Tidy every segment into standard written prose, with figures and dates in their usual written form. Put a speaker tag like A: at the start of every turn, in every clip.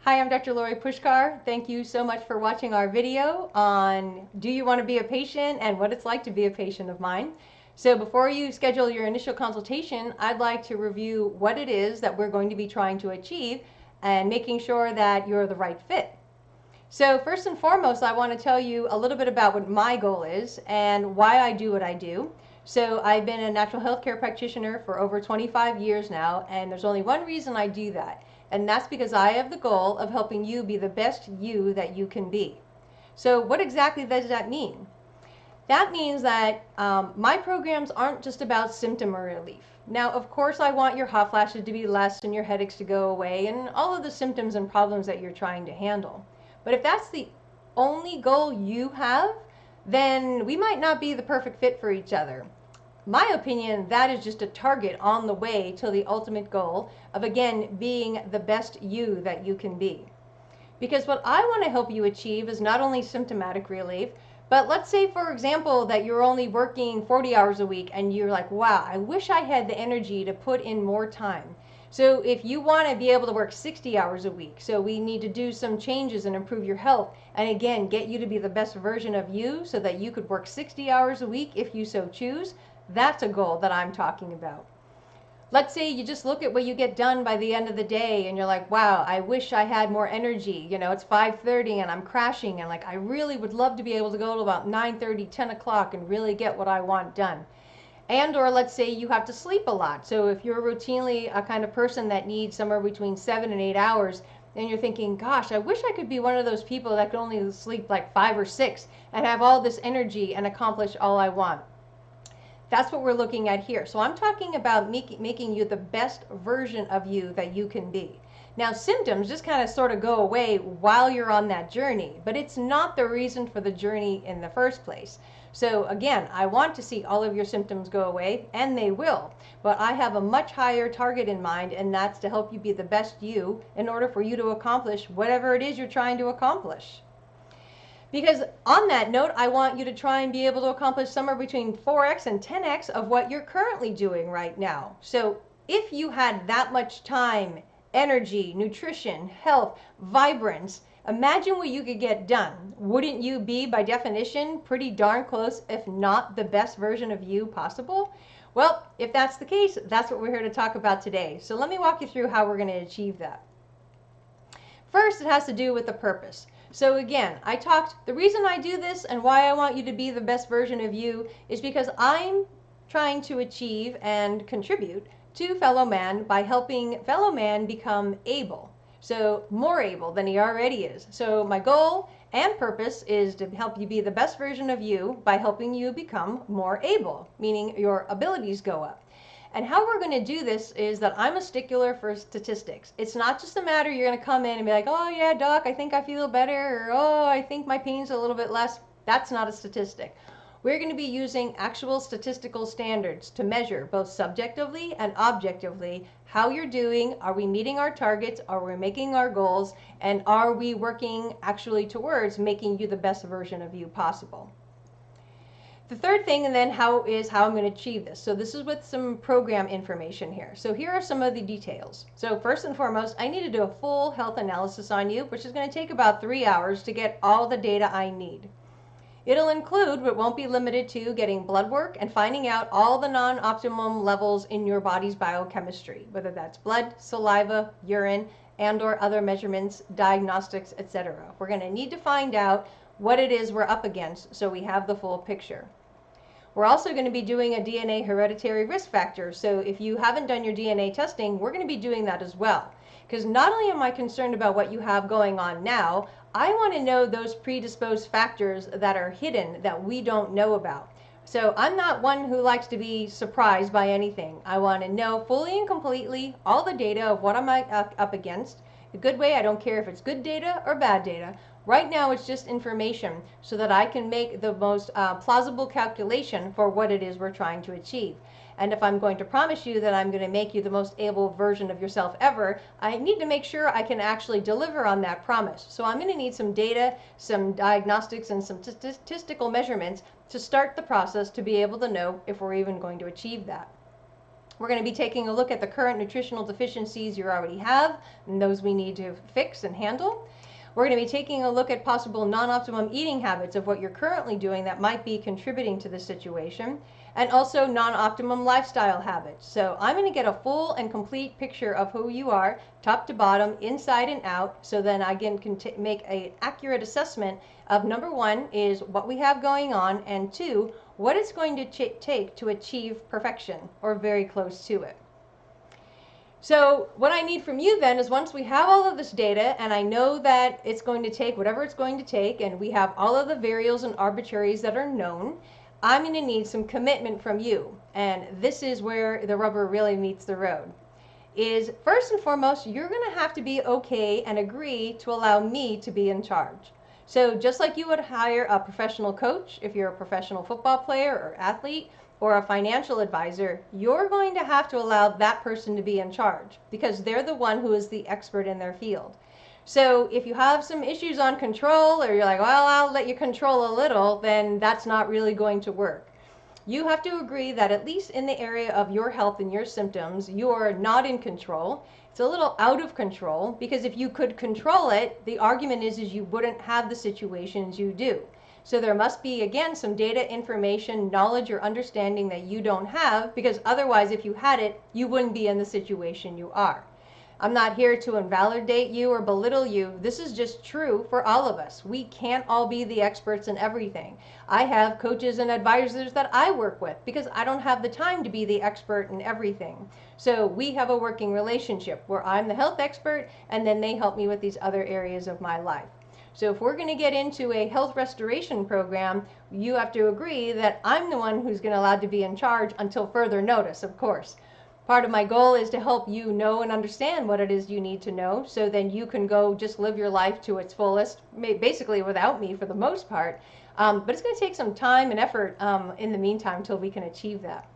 A: Hi, I'm Dr. Lori Puskar. Thank you so much for watching our video on do you want to be a patient and what it's like to be a patient of mine. So before you schedule your initial consultation, I'd like to review what it is that we're going to be trying to achieve and making sure that you're the right fit. So first and foremost, I want to tell you a little bit about what my goal is and why I do what I do. So I've been a natural health care practitioner for over 25 years now, and there's only one reason I do that, and that's because I have the goal of helping you be the best you that you can be. So what exactly does that mean? That means that my programs aren't just about symptom relief. Now, of course, I want your hot flashes to be less and your headaches to go away and all of the symptoms and problems that you're trying to handle. But if that's the only goal you have, then we might not be the perfect fit for each other. My opinion, that is just a target on the way to the ultimate goal of, again, being the best you that you can be. Because what I want to help you achieve is not only symptomatic relief, but let's say, for example, that you're only working 40 hours a week and you're like, wow, I wish I had the energy to put in more time. So if you want to be able to work 60 hours a week, so we need to do some changes and improve your health, and again, get you to be the best version of you so that you could work 60 hours a week if you so choose. That's a goal that I'm talking about. Let's say you just look at what you get done by the end of the day and you're like, wow, I wish I had more energy. You know, it's 5:30 and I'm crashing and like I really would love to be able to go to about 9:30, 10 o'clock and really get what I want done. And or let's say you have to sleep a lot. So if you're routinely a kind of person that needs somewhere between 7 and 8 hours, and you're thinking, gosh, I wish I could be one of those people that could only sleep like 5 or 6 and have all this energy and accomplish all I want. That's what we're looking at here. So I'm talking about making you the best version of you that you can be. Now, symptoms just kind of sort of go away while you're on that journey, but it's not the reason for the journey in the first place. So again, I want to see all of your symptoms go away, and they will, but I have a much higher target in mind, and that's to help you be the best you in order for you to accomplish whatever it is you're trying to accomplish. Because on that note, I want you to try and be able to accomplish somewhere between 4x and 10x of what you're currently doing right now. So if you had that much time, energy, nutrition, health, vibrance, imagine what you could get done. Wouldn't you be, by definition, pretty darn close, if not the best version of you possible? Well, if that's the case, that's what we're here to talk about today. So let me walk you through how we're going to achieve that. First, it has to do with the purpose. So again, the reason I do this and why I want you to be the best version of you is because I'm trying to achieve and contribute to fellow man by helping fellow man become able. So more able than he already is. So my goal and purpose is to help you be the best version of you by helping you become more able, meaning your abilities go up. And how we're going to do this is that I'm a stickler for statistics. It's not just a matter you're going to come in and be like, oh yeah, doc, I think I feel better, or oh, I think my pain's a little bit less. That's not a statistic. We're going to be using actual statistical standards to measure both subjectively and objectively how you're doing. Are we meeting our targets? Are we making our goals? And are we working actually towards making you the best version of you possible? The third thing, and then how I'm going to achieve this. So this is with some program information here. So here are some of the details. So first and foremost, I need to do a full health analysis on you, which is going to take about 3 hours to get all the data I need. It'll include, but won't be limited to, getting blood work and finding out all the non-optimum levels in your body's biochemistry, whether that's blood, saliva, urine, and or other measurements, diagnostics, etc. We're going to need to find out what it is we're up against so we have the full picture. We're also going to be doing a DNA hereditary risk factor. So if you haven't done your DNA testing, we're going to be doing that as well. Because not only am I concerned about what you have going on now, I want to know those predisposed factors that are hidden that we don't know about. So I'm not one who likes to be surprised by anything. I want to know fully and completely all the data of what I'm up against. A good way, I don't care if it's good data or bad data. Right now it's just information so that I can make the most plausible calculation for what it is we're trying to achieve. And if I'm going to promise you that I'm going to make you the most able version of yourself ever, I need to make sure I can actually deliver on that promise. So I'm going to need some data, some diagnostics, and some statistical measurements to start the process to be able to know if we're even going to achieve that. We're going to be taking a look at the current nutritional deficiencies you already have and those we need to fix and handle. We're going to be taking a look at possible non-optimum eating habits of what you're currently doing that might be contributing to this situation, and also non-optimum lifestyle habits. So I'm going to get a full and complete picture of who you are, top to bottom, inside and out, so then I can make an accurate assessment of, number one, is what we have going on, and two, what it's going to take to achieve perfection or very close to it. So what I need from you then is, once we have all of this data and I know that it's going to take whatever it's going to take, and we have all of the variables and arbitraries that are known, I'm going to need some commitment from you. And this is where the rubber really meets the road. Is first and foremost, you're going to have to be okay and agree to allow me to be in charge. So just like you would hire a professional coach if you're a professional football player or athlete, or a financial advisor, you're going to have to allow that person to be in charge because they're the one who is the expert in their field. So if you have some issues on control, or you're like, well, I'll let you control a little, then that's not really going to work. You have to agree that at least in the area of your health and your symptoms, you are not in control. It's a little out of control, because if you could control it, the argument is you wouldn't have the situations you do. So there must be, again, some data, information, knowledge, or understanding that you don't have, because otherwise, if you had it, you wouldn't be in the situation you are. I'm not here to invalidate you or belittle you. This is just true for all of us. We can't all be the experts in everything. I have coaches and advisors that I work with because I don't have the time to be the expert in everything. So we have a working relationship where I'm the health expert and then they help me with these other areas of my life. So if we're going to get into a health restoration program, you have to agree that I'm the one who's going to allow to be in charge until further notice, of course. Part of my goal is to help you know and understand what it is you need to know, so then you can go just live your life to its fullest, basically without me for the most part. But it's going to take some time and effort in the meantime until we can achieve that.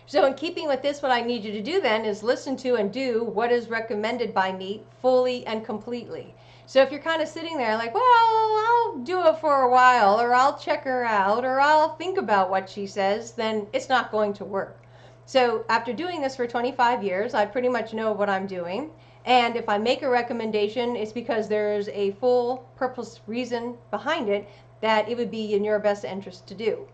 A: So in keeping with this, what I need you to do then is listen to and do what is recommended by me fully and completely. So if you're kind of sitting there like, well, I'll do it for a while, or I'll check her out, or I'll think about what she says, then it's not going to work. So after doing this for 25 years, I pretty much know what I'm doing. And if I make a recommendation, it's because there's a full purpose reason behind it that it would be in your best interest to do.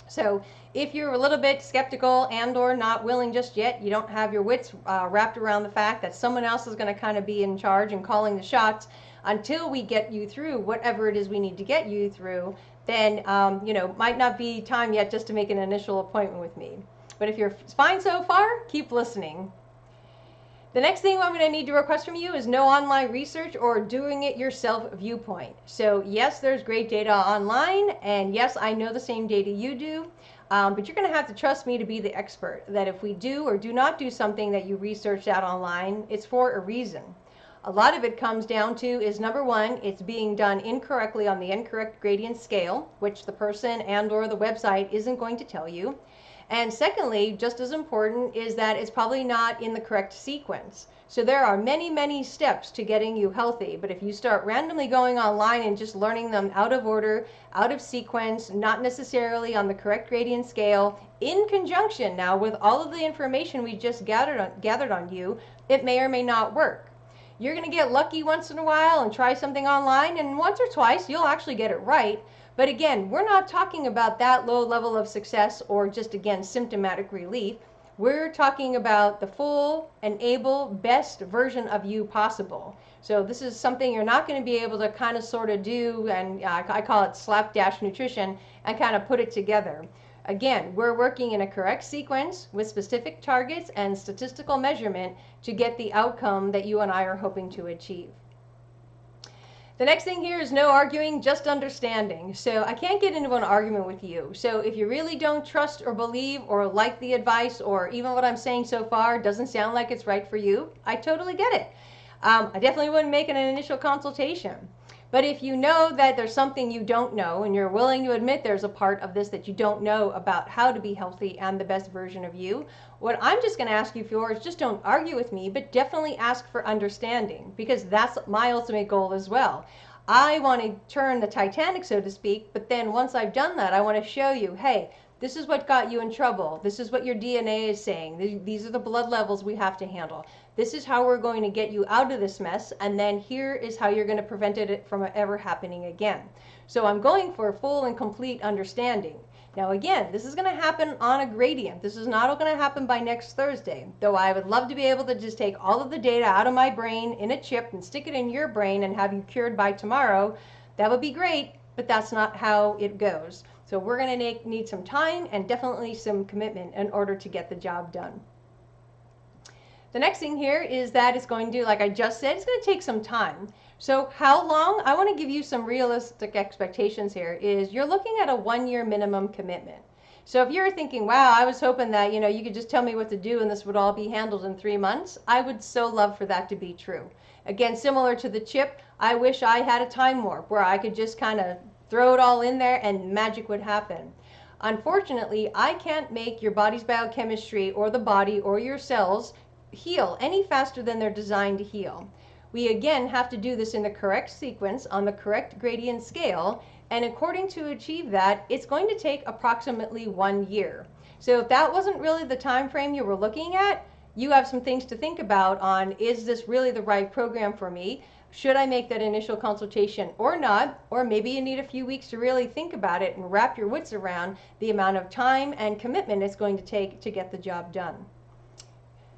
A: So if you're a little bit skeptical and or not willing just yet, you don't have your wits wrapped around the fact that someone else is going to kind of be in charge and calling the shots until we get you through whatever it is we need to get you through, then might not be time yet just to make an initial appointment with me. But if you're fine so far, keep listening. The next thing I'm going to need to request from you is no online research or doing it yourself viewpoint. So yes, there's great data online, and yes, I know the same data you do, but you're going to have to trust me to be the expert, that if we do or do not do something that you researched out online, it's for a reason. A lot of it comes down to is, number one, it's being done incorrectly on the incorrect gradient scale, which the person and or the website isn't going to tell you. And secondly, just as important, is that it's probably not in the correct sequence. So there are many, many steps to getting you healthy. But if you start randomly going online and just learning them out of order, out of sequence, not necessarily on the correct gradient scale, in conjunction now with all of the information we just gathered on you, it may or may not work. You're going to get lucky once in a while and try something online, and once or twice you'll actually get it right. But again, we're not talking about that low level of success or just, again, symptomatic relief. We're talking about the full and able best version of you possible. So this is something you're not going to be able to kind of sort of do, and I call it slapdash nutrition, and kind of put it together. Again, we're working in a correct sequence with specific targets and statistical measurement to get the outcome that you and I are hoping to achieve. The next thing here is no arguing, just understanding. So I can't get into an argument with you. So if you really don't trust or believe or like the advice, or even what I'm saying so far doesn't sound like it's right for you, I totally get it. I definitely wouldn't make an initial consultation. But if you know that there's something you don't know and you're willing to admit there's a part of this that you don't know about how to be healthy and the best version of you, what I'm just going to ask you for is just don't argue with me, but definitely ask for understanding, because that's my ultimate goal as well. I want to turn the Titanic, so to speak, but then once I've done that, I want to show you, hey, This is what got you in trouble. This is what your DNA is saying. These are the blood levels we have to handle. This is how we're going to get you out of this mess, and then here is how you're going to prevent it from ever happening again. So I'm going for full and complete understanding. Now again, this is going to happen on a gradient. This is not going to happen by next Thursday, though I would love to be able to just take all of the data out of my brain in a chip and stick it in your brain and have you cured by tomorrow. That would be great, but that's not how it goes. So we're going to need some time and definitely some commitment in order to get the job done. The next thing here is that it's going to, like I just said, it's going to take some time. So how long? I want to give you some realistic expectations here. Is you're looking at a 1-year minimum commitment. So if you're thinking, wow, I was hoping that, you could just tell me what to do and this would all be handled in 3 months, I would so love for that to be true. Again, similar to the chip, I wish I had a time warp where I could just kind of throw it all in there and magic would happen. Unfortunately, I can't make your body's biochemistry or the body or your cells heal any faster than they're designed to heal. We again have to do this in the correct sequence on the correct gradient scale, and according to achieve that, it's going to take approximately 1 year. So if that wasn't really the time frame you were looking at, you have some things to think about on, is this really the right program for me? Should I make that initial consultation or not? Or maybe you need a few weeks to really think about it and wrap your wits around the amount of time and commitment it's going to take to get the job done.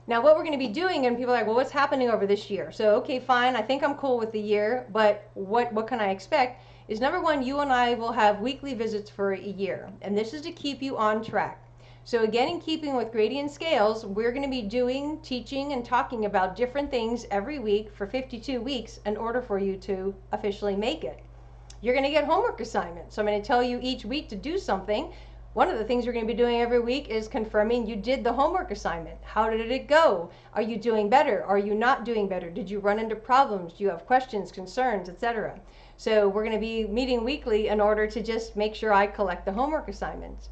A: Now what we're going to be doing, and people are like, well, what's happening over this year? So, okay, fine, I think I'm cool with the year, but what can I expect? Is number one, you and I will have weekly visits for a year, and this is to keep you on track. So again, in keeping with gradient scales, we're going to be doing, teaching, and talking about different things every week for 52 weeks in order for you to officially make it. You're going to get homework assignments. So I'm going to tell you each week to do something. One of the things you're going to be doing every week is confirming you did the homework assignment. How did it go? Are you doing better? Are you not doing better? Did you run into problems? Do you have questions, concerns, etc.? So we're going to be meeting weekly in order to just make sure I collect the homework assignments.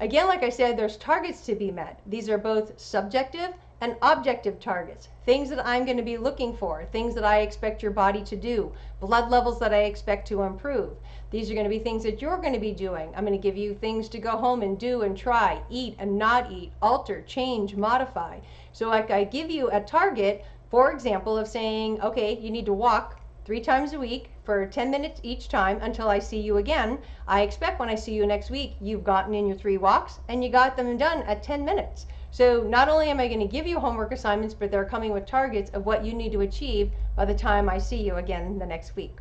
A: Again, like I said, there's targets to be met. These are both subjective and objective targets, things that I'm going to be looking for, things that I expect your body to do, blood levels that I expect to improve. These are going to be things that you're going to be doing. I'm going to give you things to go home and do and try, eat and not eat, alter, change, modify. So like I give you a target, for example, of saying, okay, you need to walk 3 times a week for 10 minutes each time until I see you again. I expect when I see you next week, you've gotten in your 3 walks and you got them done at 10 minutes. So not only am I going to give you homework assignments, but they're coming with targets of what you need to achieve by the time I see you again the next week.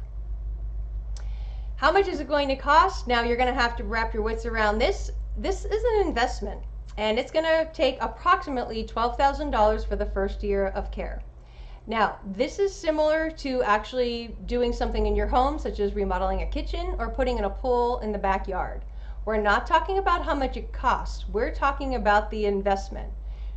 A: How much is it going to cost? Now you're going to have to wrap your wits around this. This is an investment, and it's going to take approximately $12,000 for the first year of care. Now, this is similar to actually doing something in your home, such as remodeling a kitchen or putting in a pool in the backyard. We're not talking about how much it costs. We're talking about the investment.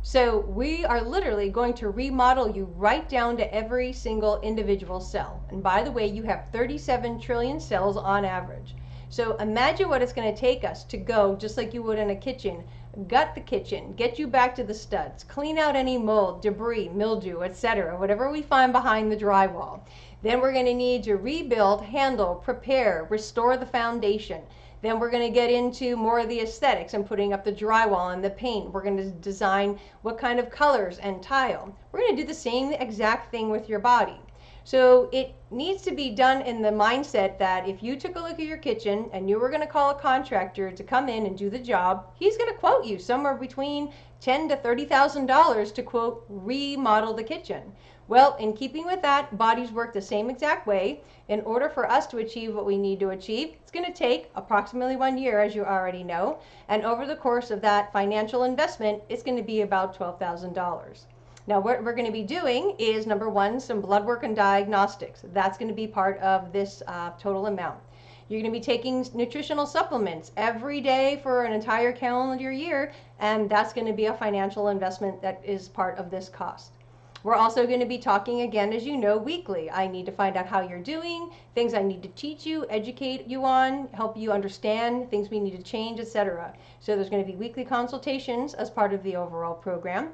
A: So we are literally going to remodel you right down to every single individual cell. And by the way, you have 37 trillion cells on average. So imagine what it's going to take us to go, just like you would in a kitchen, gut the kitchen, get you back to the studs, clean out any mold, debris, mildew, etc., whatever we find behind the drywall. Then we're going to need to rebuild, handle, prepare, restore the foundation. Then we're going to get into more of the aesthetics and putting up the drywall and the paint. We're going to design what kind of colors and tile. We're going to do the same exact thing with your body. So it needs to be done in the mindset that if you took a look at your kitchen and you were going to call a contractor to come in and do the job, he's going to quote you somewhere between $10,000 to $30,000 to, quote, remodel the kitchen. Well, in keeping with that, bodies work the same exact way. In order for us to achieve what we need to achieve, it's going to take approximately 1 year, as you already know. And over the course of that financial investment, it's going to be about $12,000. Now, what we're going to be doing is, number one, some blood work and diagnostics. That's going to be part of this total amount. You're going to be taking nutritional supplements every day for an entire calendar year, and that's going to be a financial investment that is part of this cost. We're also going to be talking again, as you know, weekly. I need to find out how you're doing, things I need to teach you, educate you on, help you understand, things we need to change, etc. So there's going to be weekly consultations as part of the overall program.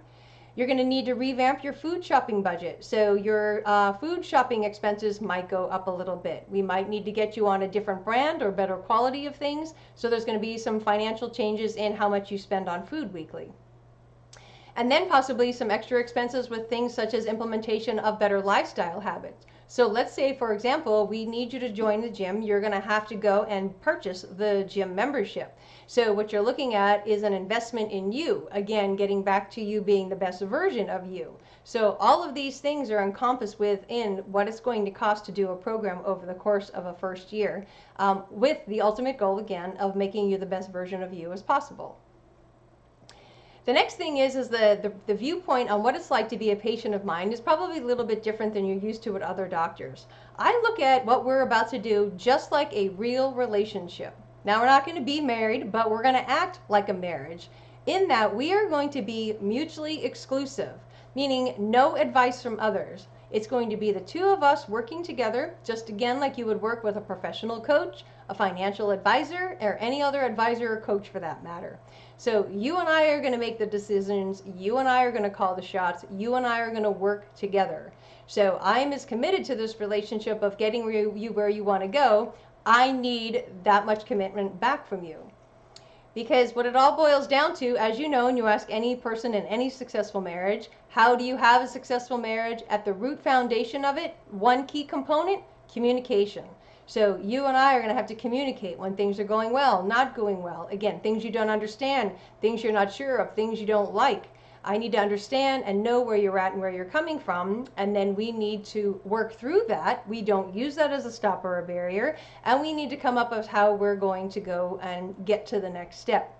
A: You're going to need to revamp your food shopping budget. So your food shopping expenses might go up a little bit. We might need to get you on a different brand or better quality of things. So there's going to be some financial changes in how much you spend on food weekly. And then possibly some extra expenses with things such as implementation of better lifestyle habits. So let's say, for example, we need you to join the gym. You're going to have to go and purchase the gym membership. So what you're looking at is an investment in you. Again, getting back to you being the best version of you. So all of these things are encompassed within what it's going to cost to do a program over the course of a first year, with the ultimate goal, again, of making you the best version of you as possible. The next thing is the viewpoint on what it's like to be a patient of mine is probably a little bit different than you're used to with other doctors. I look at what we're about to do just like a real relationship. Now, we're not going to be married, but we're going to act like a marriage in that we are going to be mutually exclusive, meaning no advice from others. It's going to be the two of us working together, just again like you would work with a professional coach, a financial advisor, or any other advisor or coach for that matter. So you and I are going to make the decisions, you and I are going to call the shots, you and I are going to work together. So I'm as committed to this relationship of getting you where you want to go. I need that much commitment back from you. Because what it all boils down to, as you know, and you ask any person in any successful marriage, how do you have a successful marriage? At the root foundation of it, one key component, communication. So you and I are going to have to communicate when things are going well, not going well. Again, things you don't understand, things you're not sure of, things you don't like. I need to understand and know where you're at and where you're coming from, and then we need to work through that. We don't use that as a stop or a barrier, and we need to come up with how we're going to go and get to the next step.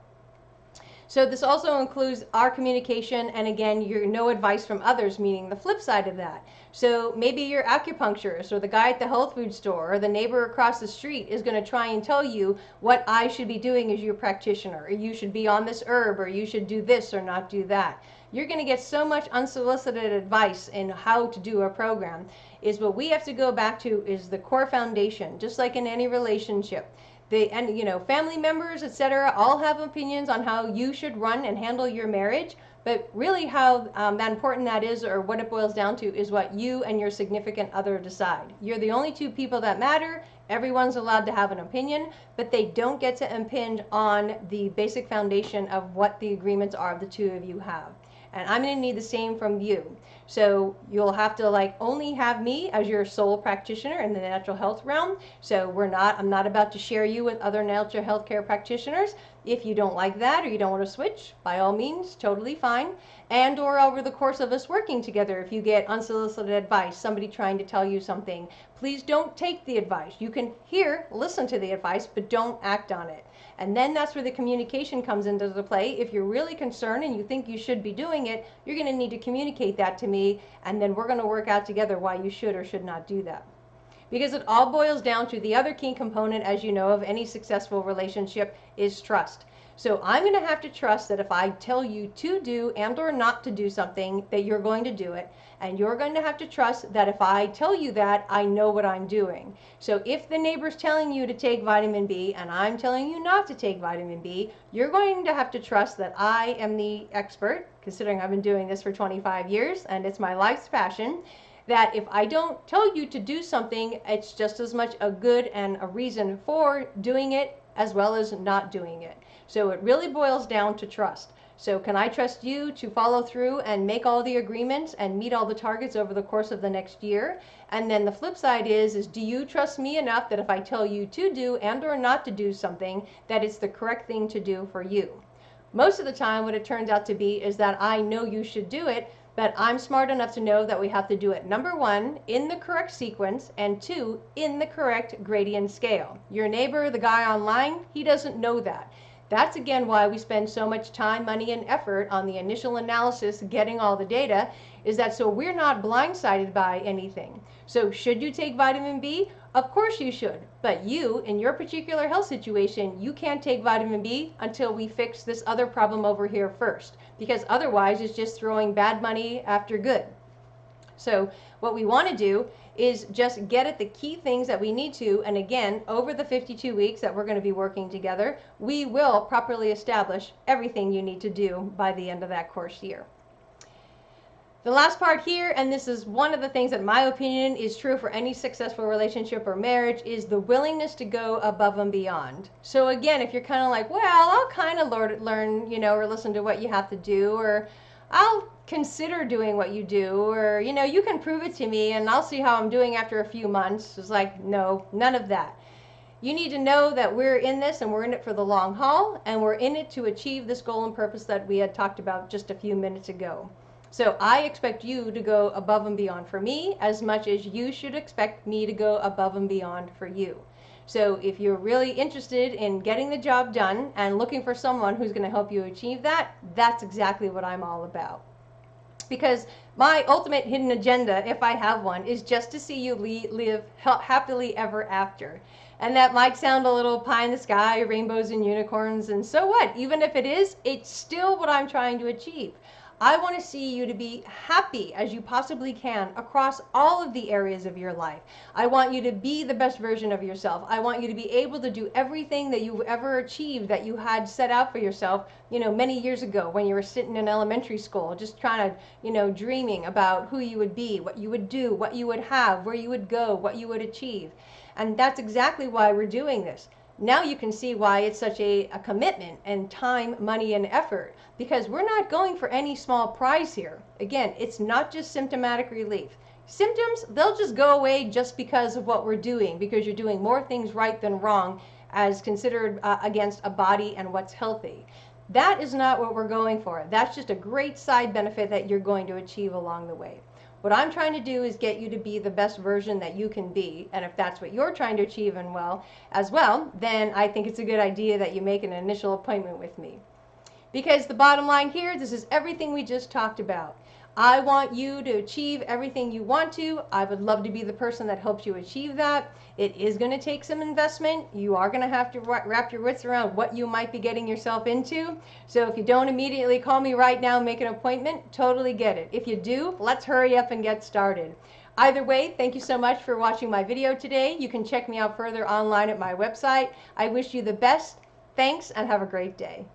A: So this also includes our communication, and again, your no advice from others, meaning the flip side of that. So maybe your acupuncturist or the guy at the health food store or the neighbor across the street is going to try and tell you what I should be doing as your practitioner, or you should be on this herb, or you should do this or not do that. You're going to get so much unsolicited advice in how to do a program. Is what we have to go back to is the core foundation, just like in any relationship. Family members, etc., all have opinions on how you should run and handle your marriage, but really how that important that is, or what it boils down to, is what you and your significant other decide. You're the only two people that matter. Everyone's allowed to have an opinion, but they don't get to impinge on the basic foundation of what the agreements are the two of you have. And I'm going to need the same from you. So you'll have to only have me as your sole practitioner in the natural health realm. So I'm not about to share you with other natural health care practitioners. If you don't like that or you don't want to switch, by all means, totally fine. And or over the course of us working together, if you get unsolicited advice, somebody trying to tell you something, please don't take the advice. You can listen to the advice, but don't act on it. And then that's where the communication comes into the play. If you're really concerned and you think you should be doing it, you're going to need to communicate that to me, and then we're going to work out together why you should or should not do that. Because it all boils down to the other key component, as you know, of any successful relationship is trust. So I'm going to have to trust that if I tell you to do and or not to do something, that you're going to do it. And you're going to have to trust that if I tell you that, I know what I'm doing. So if the neighbor's telling you to take vitamin B and I'm telling you not to take vitamin B, you're going to have to trust that I am the expert, considering I've been doing this for 25 years and it's my life's passion, that if I don't tell you to do something, it's just as much a good and a reason for doing it as well as not doing it. So it really boils down to trust. So can I trust you to follow through and make all the agreements and meet all the targets over the course of the next year? And then the flip side is do you trust me enough that if I tell you to do and or not to do something, that it's the correct thing to do for you? Most of the time what it turns out to be is that I know you should do it, but I'm smart enough to know that we have to do it, number one, in the correct sequence, and two, in the correct gradient scale. Your neighbor, the guy online, he doesn't know that. That's again why we spend so much time, money, and effort on the initial analysis, getting all the data, is that so we're not blindsided by anything. So should you take vitamin B? Of course you should. But you, in your particular health situation, you can't take vitamin B until we fix this other problem over here first. Because otherwise it's just throwing bad money after good. So what we want to do is just get at the key things that we need to, and again, over the 52 weeks that we're going to be working together, we will properly establish everything you need to do by the end of that course year. The last part here, and this is one of the things that in my opinion is true for any successful relationship or marriage, is the willingness to go above and beyond. So again, if you're kind of like, well, I'll kind of learn, or listen to what you have to do, or I'll consider doing what you do, or, you can prove it to me and I'll see how I'm doing after a few months. It's like, no, none of that. You need to know that we're in this and we're in it for the long haul, and we're in it to achieve this goal and purpose that we had talked about just a few minutes ago. So I expect you to go above and beyond for me as much as you should expect me to go above and beyond for you. So if you're really interested in getting the job done and looking for someone who's going to help you achieve that, that's exactly what I'm all about. Because my ultimate hidden agenda, if I have one, is just to see you live happily ever after. And that might sound a little pie in the sky, rainbows and unicorns, and so what? Even if it is, it's still what I'm trying to achieve. I want to see you to be happy as you possibly can across all of the areas of your life. I want you to be the best version of yourself. I want you to be able to do everything that you've ever achieved that you had set out for yourself, many years ago when you were sitting in elementary school, just trying to, dreaming about who you would be, what you would do, what you would have, where you would go, what you would achieve. And that's exactly why we're doing this. Now you can see why it's such a commitment and time, money, and effort, because we're not going for any small prize here. Again, it's not just symptomatic relief. Symptoms, they'll just go away just because of what we're doing, because you're doing more things right than wrong as considered against a body and what's healthy. That is not what we're going for. That's just a great side benefit that you're going to achieve along the way. What I'm trying to do is get you to be the best version that you can be. And if that's what you're trying to achieve as well, then I think it's a good idea that you make an initial appointment with me. Because the bottom line here, this is everything we just talked about. I want you to achieve everything you want to. I would love to be the person that helps you achieve that. It is going to take some investment. You are going to have to wrap your wits around what you might be getting yourself into. So if you don't immediately call me right now and make an appointment, totally get it. If you do, let's hurry up and get started. Either way, thank you so much for watching my video today. You can check me out further online at my website. I wish you the best. Thanks, and have a great day.